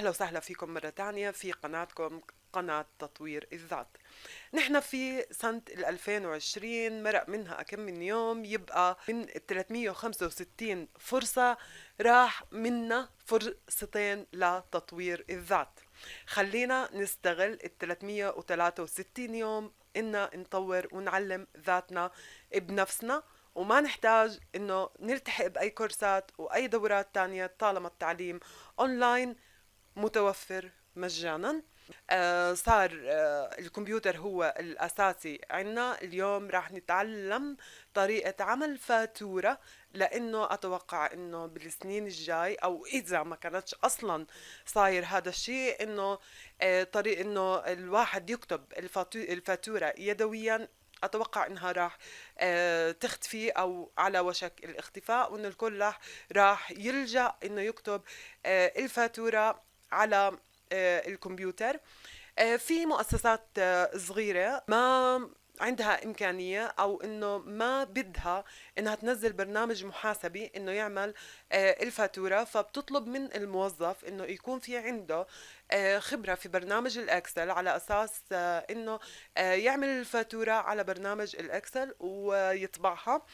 أهلا وسهلا فيكم مرة تانية في قناتكم قناة تطوير الذات. نحن في سنة 2020 مرق منها كم من يوم، يبقى من 365 فرصة راح منا فرصتين لتطوير الذات. خلينا نستغل ال 363 يوم إنا نطور ونعلم ذاتنا بنفسنا، وما نحتاج إنه نلتحق بأي كورسات وأي دورات تانية طالما التعليم أونلاين متوفر مجانا. صار الكمبيوتر هو الأساسي عنا. اليوم راح نتعلم طريقة عمل فاتورة، لأنه أتوقع أنه بالسنين الجاي أو إذا ما كانتش أصلا صاير هذا الشيء، أنه طريق أنه الواحد يكتب الفاتورة يدويا، أتوقع إنها راح تختفي أو على وشك الاختفاء، وإنه الكل راح يلجأ إنه يكتب الفاتورة على الكمبيوتر. في مؤسسات صغيرة ما عندها إمكانية أو إنه ما بدها إنها تنزل برنامج محاسبي إنه يعمل الفاتورة، فبتطلب من الموظف إنه يكون في عنده خبرة في برنامج الأكسل، على أساس إنه يعمل الفاتورة على برنامج الأكسل ويطبعها.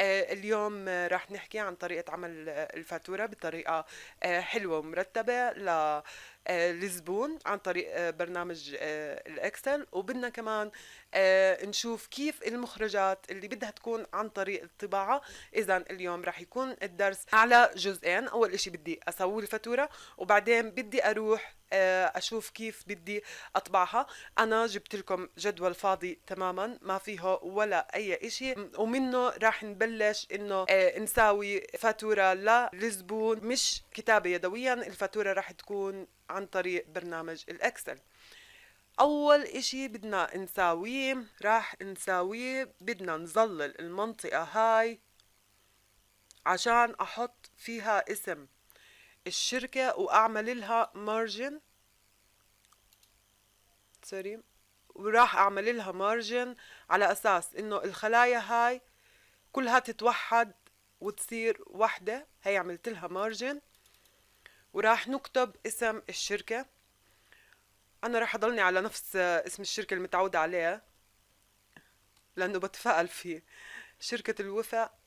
اليوم راح نحكي عن طريقة عمل الفاتورة بطريقة حلوة ومرتبة للزبون عن طريق برنامج الأكسل، وبدنا كمان نشوف كيف المخرجات اللي بدها تكون عن طريق الطباعة. إذا اليوم راح يكون الدرس على جزئين. أول إشي بدي أسوي الفاتورة، وبعدين بدي أروح أشوف كيف بدي أطبعها. أنا جبت لكم جدول فاضي تماما ما فيه ولا أي إشي، ومنه راح نبلش إنه نساوي فاتورة للزبون، مش كتابة يدويا. الفاتورة راح تكون عن طريق برنامج الأكسل. أول إشي بدنا نساويه بدنا نظلل المنطقة هاي عشان أحط فيها اسم الشركة وأعمل لها مارجن. سوري، وراح أعمل لها مارجن على أساس إنه الخلايا هاي كلها تتوحد وتصير وحدة. هي عملت لها مارجن، وراح نكتب اسم الشركة. أنا راح أضلني على نفس اسم الشركة المتعودة عليها لأنه بتفائل فيه، شركة الوفاء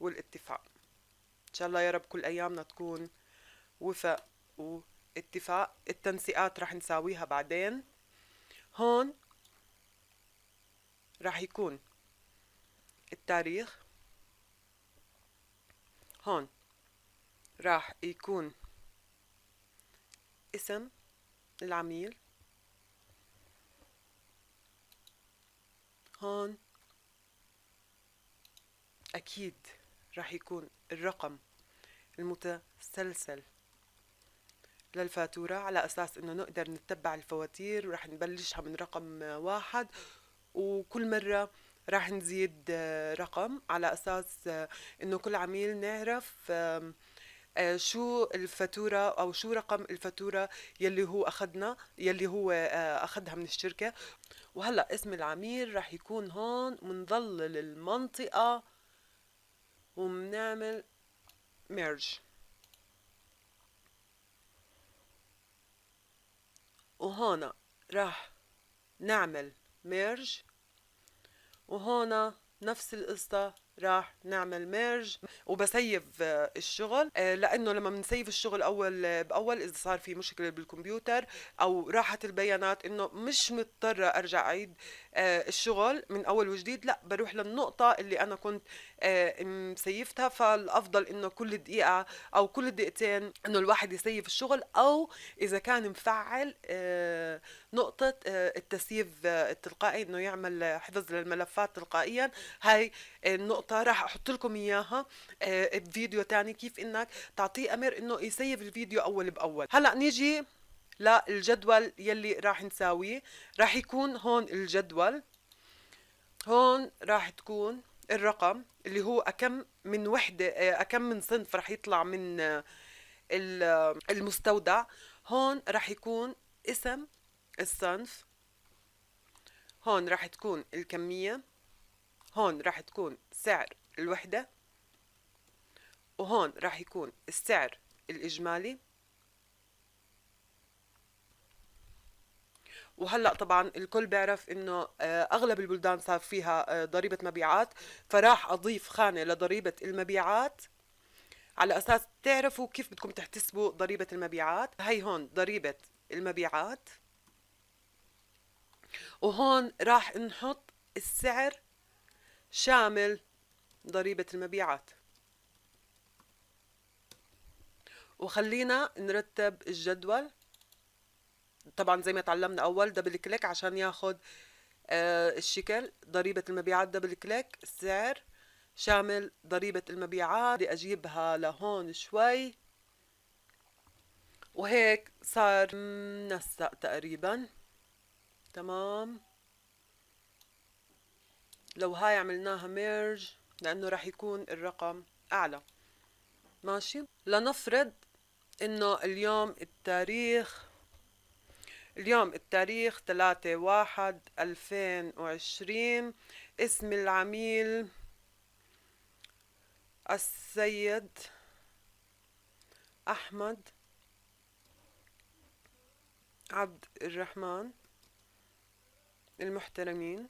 والاتفاق. إن شاء الله يا رب كل أيامنا تكون وفاء واتفاق. التنسيقات راح نساويها بعدين. هون راح يكون التاريخ، هون راح يكون اسم العميل، هون أكيد راح يكون الرقم المتسلسل للفاتورة، على أساس إنه نقدر نتبع الفواتير. راح نبلشها من رقم 1، وكل مرة راح نزيد رقم على أساس إنه كل عميل نعرف شو الفاتورة أو شو رقم الفاتورة يلي هو أخدها من الشركة. وهلأ اسم العميل راح يكون هون، منظلل المنطقة ومنعمل ميرج. وهنا راح نعمل ميرج، وهنا نفس القصة راح نعمل ميرج. وبسيف الشغل، لأنه لما بنسيف الشغل أول بأول إذا صار في مشكلة بالكمبيوتر أو راحت البيانات، إنه مش مضطرة أرجع أعيد الشغل من أول وجديد، لا بروح للنقطة اللي أنا كنت مسيفتها. فالأفضل إنه كل دقيقة أو كل دقيقتين إنه الواحد يسيف الشغل، أو إذا كان مفعل نقطة التسييف التلقائي إنه يعمل حفظ للملفات تلقائيا. هاي النقطة راح أحط لكم إياها بفيديو تاني، كيف إنك تعطيه أمر إنه يسيف الفيديو أول بأول. هلأ نيجي للجدول يلي راح نساويه. راح يكون هون الجدول، هون راح تكون الرقم اللي هو أكم من وحدة، أكم من صنف راح يطلع من المستودع. هون راح يكون اسم الصنف، هون راح تكون الكمية، هون راح تكون سعر الوحدة، وهون راح يكون السعر الإجمالي، وهلأ طبعا الكل بيعرف انه اغلب البلدان صار فيها ضريبة مبيعات، فراح اضيف خانة لضريبة المبيعات على اساس تعرفوا كيف بدكم تحتسبوا ضريبة المبيعات. هي هون ضريبة المبيعات، وهون راح نحط السعر شامل ضريبة المبيعات. وخلينا نرتب الجدول. طبعا زي ما تعلمنا اول دبل كليك عشان ياخد الشكل. ضريبة المبيعات دبل كليك، السعر شامل ضريبة المبيعات. بدي اجيبها لهون شوي، وهيك صار منسق تقريبا. تمام. لو هاي عملناها ميرج لانه راح يكون الرقم اعلى. ماشي. لنفرض انه اليوم التاريخ 3/1/2020. اسم العميل السيد أحمد عبد الرحمن المحترم.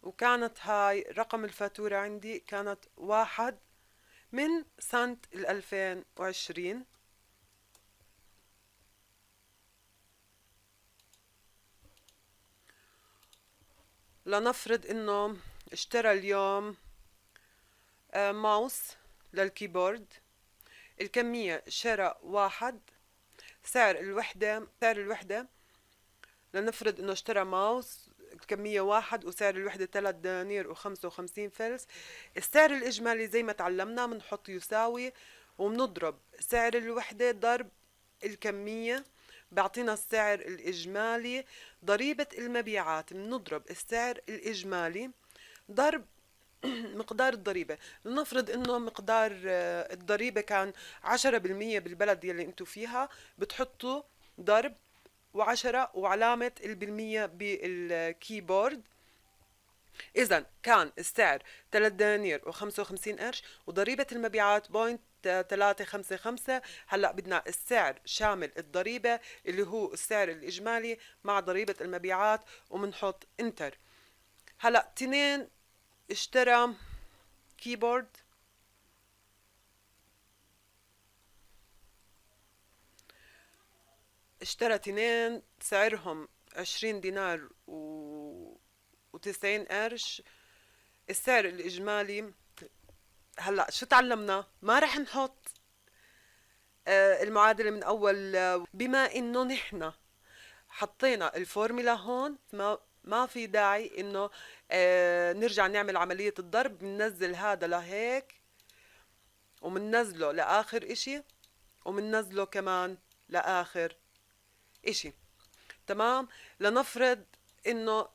وكانت هاي رقم الفاتورة عندي كانت 1/2020. لنفرض انه اشترى اليوم ماوس للكيبورد. الكمية شراء 1. سعر الوحدة لنفرض انه اشترى ماوس الكمية 1 وسعر الوحدة 3 دنانير و55 فلس. السعر الإجمالي زي ما تعلمنا بنحط يساوي، وبنضرب سعر الوحدة ضرب الكمية بعطينا السعر الإجمالي. ضريبة المبيعات بنضرب السعر الإجمالي ضرب مقدار الضريبة. لنفرض انه مقدار الضريبة كان 10% بالبلد يلي انتو فيها، بتحطوا ضرب و10 وعلامة بالمية بالكيبورد. إذا كان السعر 3 دنانير و55 قرش وضريبة المبيعات 0.355. هلأ بدنا السعر شامل الضريبة اللي هو السعر الإجمالي مع ضريبة المبيعات، ومنحط انتر. هلأ تنين اشترى كيبورد. اشترى تنين سعرهم 20 دينار و90 قرش. السعر الإجمالي. هلأ شو تعلمنا؟ ما رح نحط المعادلة من أول. بما إنه نحن حطينا الفورميلا هون، ما في داعي إنه نرجع نعمل عملية الضرب. بننزل هذا لهيك، ومننزله لآخر إشي، ومننزله كمان لآخر إشي. تمام. لنفرض إنه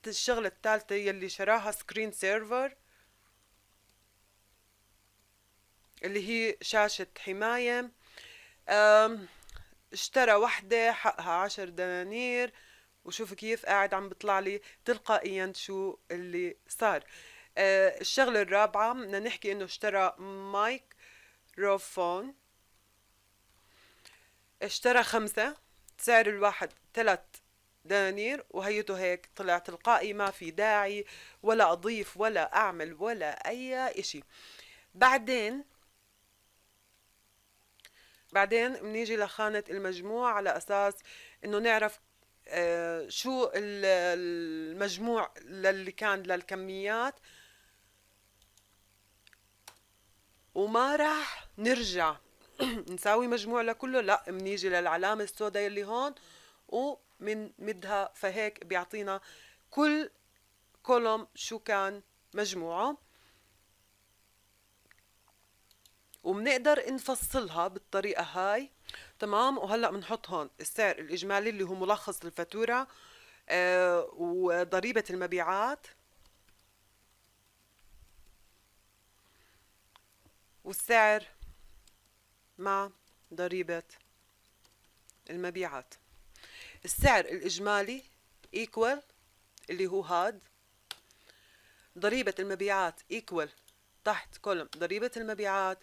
الشغلة الثالثة يلي شراها سكرين سيرفر اللي هي شاشة حماية. اشترى وحدة حقها 10 دنانير. وشوف كيف قاعد عم بيطلع لي تلقائيا شو اللي صار. الشغلة الرابعة بدنا نحكي انه اشترى مايكروفون. اشترى 5. سعر الواحد 3 دنانير. وهيته هيك طلع تلقائي، ما في داعي ولا اضيف ولا اعمل ولا اي اشي. بعدين بنيجي لخانة المجموع على اساس انه نعرف شو المجموع للي كان للكميات. وما راح نرجع نساوي مجموع لكله، لا بنيجي للعلامة السوداء يلي هون ومنمدها، فهيك بيعطينا كل كولوم شو كان مجموعه. وبنقدر نفصلها بالطريقة هاي. تمام. وهلأ بنحط هون السعر الإجمالي اللي هو ملخص الفاتورة وضريبة المبيعات والسعر مع ضريبة المبيعات. السعر الإجمالي equal اللي هو هاد. ضريبة المبيعات equal تحت كولوم ضريبة المبيعات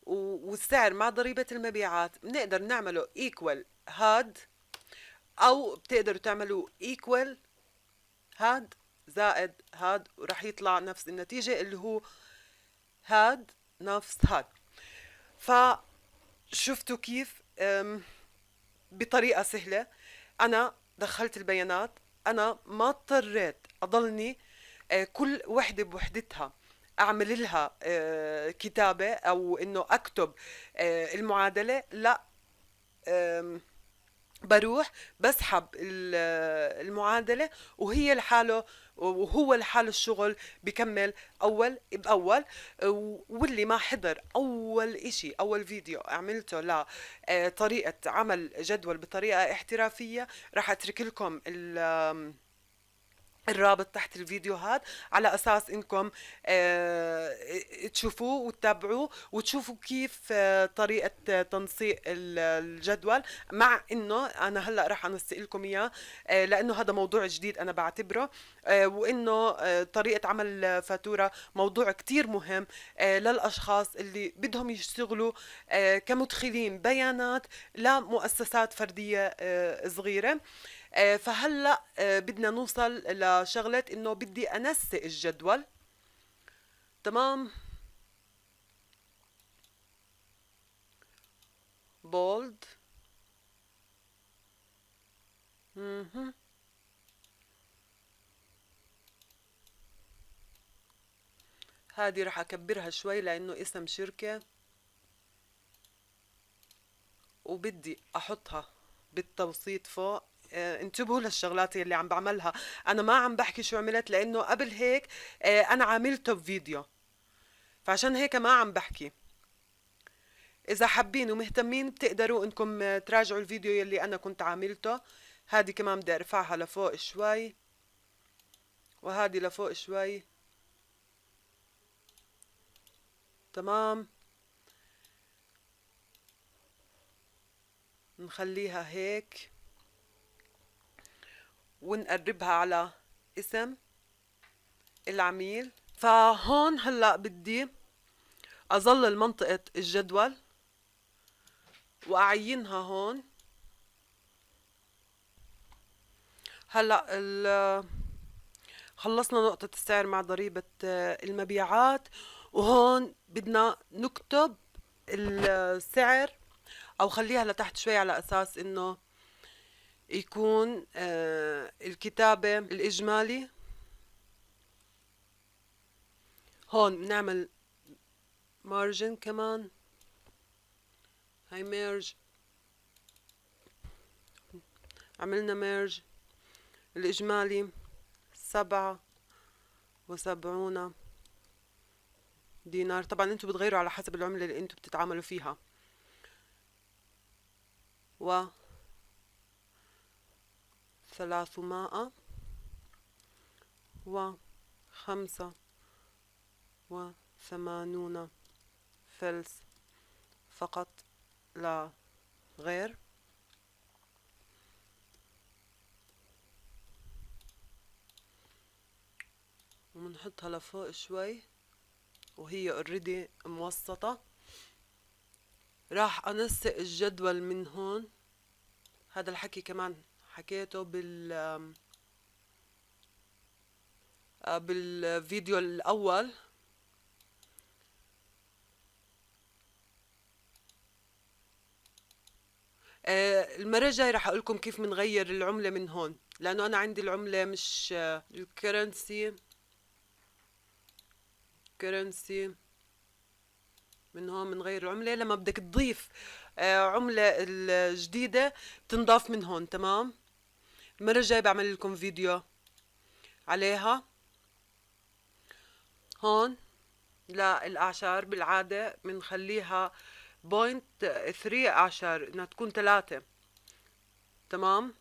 والسعر مع ضريبة المبيعات بنقدر نعمله ايكوال هاد، او بتقدروا تعملوا ايكوال هاد زائد هاد، ورح يطلع نفس النتيجة اللي هو هاد نفس هاد. فشفتوا كيف بطريقة سهلة أنا دخلت البيانات، أنا ما اضطريت أضلني كل وحدة بوحدتها أعمل لها كتابة أو إنه أكتب المعادلة. لا، بروح بسحب المعادلة وهي لحاله، وهو لحاله الشغل بكمل أول بأول. واللي ما حضر أول إشي، أول فيديو عملته لطريقة عمل جدول بطريقة احترافية، راح أترك لكم الرابط تحت الفيديوهات على اساس انكم تشوفوه وتتابعوه وتشوفوا كيف طريقة تنسيق الجدول. مع انه انا هلا راح انسق لكم اياه لانه هذا موضوع جديد انا بعتبره، وانه طريقة عمل فاتورة موضوع كتير مهم للاشخاص اللي بدهم يشتغلوا كمدخلين بيانات لمؤسسات فردية صغيرة. فهلأ بدنا نوصل لشغلة انه بدي انسق الجدول. تمام. بولد. هذه رح اكبرها شوي لانه اسم شركة، وبدي احطها بالتوسيط فوق. انتبهوا للشغلات اللي عم بعملها، انا ما عم بحكي شو عملت لانه قبل هيك انا عاملته بفيديو، فعشان هيك ما عم بحكي. اذا حابين ومهتمين بتقدروا انكم تراجعوا الفيديو يلي انا كنت عاملته. هذه كمان بدي ارفعها لفوق شوي، وهذه لفوق شوي. تمام. نخليها هيك ونقربها على اسم العميل. فهون هلأ بدي اظلل منطقة الجدول واعينها هون. هلأ خلصنا نقطة السعر مع ضريبة المبيعات، وهون بدنا نكتب السعر، او خليها لتحت شوي على اساس انه يكون الكتابة الاجمالي. هون بنعمل مارجن كمان، هاي ميرج، عملنا ميرج. الإجمالي 77 دينار. طبعا انتوا بتغيروا على حسب العملة اللي انتوا بتتعاملوا فيها. و 385 فلس فقط لا غير. ومنحطها لفوق شوي وهي اوريدي موسطة. راح انسق الجدول من هون. هذا الحكي كمان حكيته بالفيديو الاول. المرة الجاي راح اقول لكم كيف بنغير العملة من هون، لانه انا عندي العملة مش الكرنسي من هون. بنغير العملة لما بدك تضيف عملة الجديدة بتنضاف من هون. تمام. المرة الجاي بعمل لكم فيديو عليها. هون للأعشار بالعادة بنخليها 0.3 أعشار، انها تكون 3. تمام.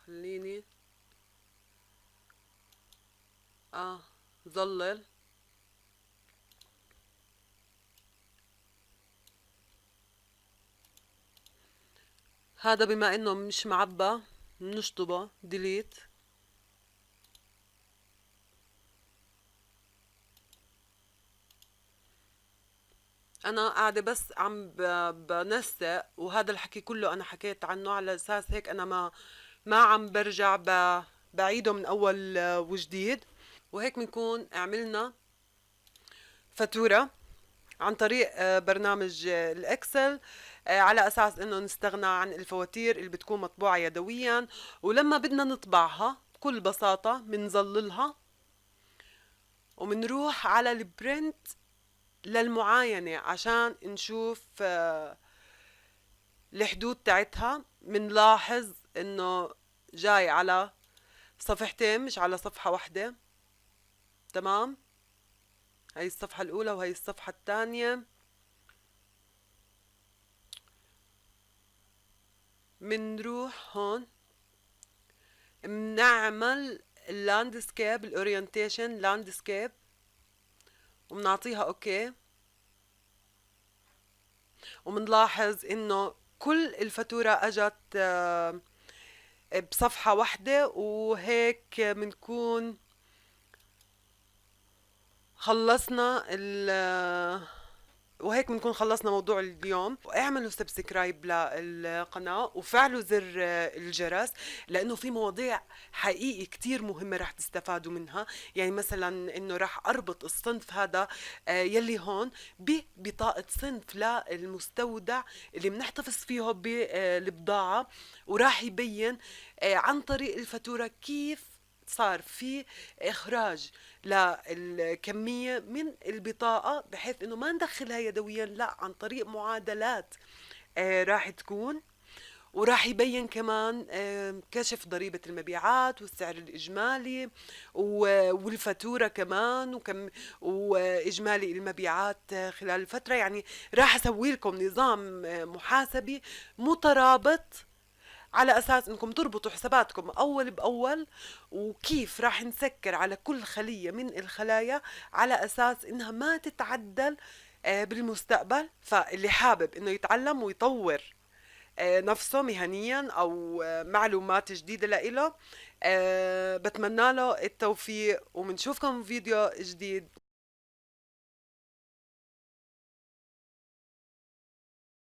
خليني ظلل. هذا بما انه مش معبى بنشطبه ديليت. انا قاعده بس عم بنسق، وهذا الحكي كله انا حكيت عنه على اساس هيك انا ما عم برجع بعيده من اول وجديد. وهيك بنكون عملنا فاتوره عن طريق برنامج الاكسل، على اساس انه نستغنى عن الفواتير اللي بتكون مطبوعه يدويا. ولما بدنا نطبعها بكل بساطه بنظللها ومنروح على البرنت للمعاينة عشان نشوف الحدود تاعتها. منلاحظ انه جاي على صفحتين مش على صفحة واحدة. تمام، هاي الصفحة الأولى وهي الصفحة الثانية. منروح هون منعمل اللاندسكيب، الاورينتيشن لاندسكيب، ومنعطيها اوكي. ومنلاحظ انه كل الفاتورة اجت بصفحة واحدة، وهيك منكون خلصنا وهيك بنكون خلصنا موضوع اليوم. واعملوا سبسكرايب للقناة وفعلوا زر الجرس، لانه في مواضيع حقيقي كتير مهمة رح تستفادوا منها. يعني مثلا انه رح اربط الصنف هذا يلي هون ببطاقة صنف للمستودع اللي بنحتفظ فيه بالبضاعة، وراح يبين عن طريق الفاتورة كيف صار في إخراج للكمية من البطاقة، بحيث إنه ما ندخلها يدويا، لا عن طريق معادلات راح تكون. وراح يبين كمان كشف ضريبة المبيعات والسعر الإجمالي والفاتورة كمان، وإجمالي المبيعات خلال الفترة. يعني راح أسوي لكم نظام محاسبي مترابط على اساس انكم تربطوا حساباتكم اول باول، وكيف راح نسكر على كل خلية من الخلايا على اساس انها ما تتعدل بالمستقبل. فاللي حابب انه يتعلم ويطور نفسه مهنيا او معلومات جديدة لإله، بتمنى له التوفيق، ومنشوفكم فيديو جديد.